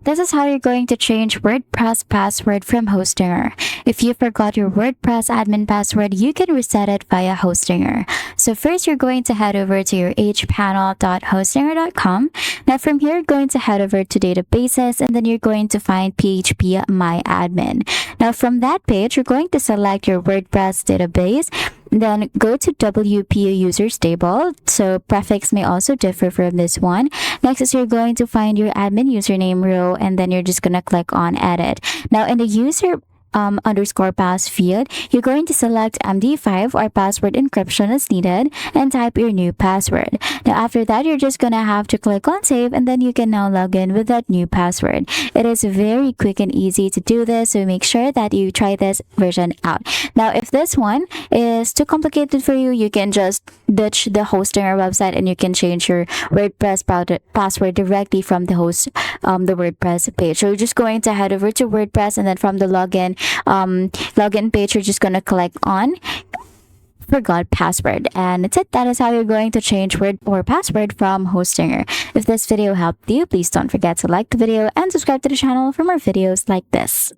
this is how you're going to change WordPress password from Hostinger. If you forgot your WordPress admin password, you can reset it via Hostinger. So first, you're going to head over to your hpanel.hostinger.com. Now from here, you're going to head over to databases, and then you're going to find PHP My Admin. Now from that page, you're going to select your WordPress database. Then go to WPA users table. So prefix may also differ from this one. Next is you're going to find your admin username row, and then you're just going to click on edit. Now in the user underscore pass field, you're going to select MD5 or password encryption as needed and type your new password. Now after that, you're just gonna have to click on save, and then you can now log in with that new password. It is very quick and easy to do this, so make sure that you try this version out. Now if this one is too complicated for you, you can just ditch the Hostinger website and you can change your WordPress password directly from the WordPress page. So you're just going to head over to WordPress, and then from the login page, you're just going to click on forgot password, and that's it. That is how you're going to change word or password from Hostinger. If this video helped you, please don't forget to like the video and subscribe to the channel for more videos like this.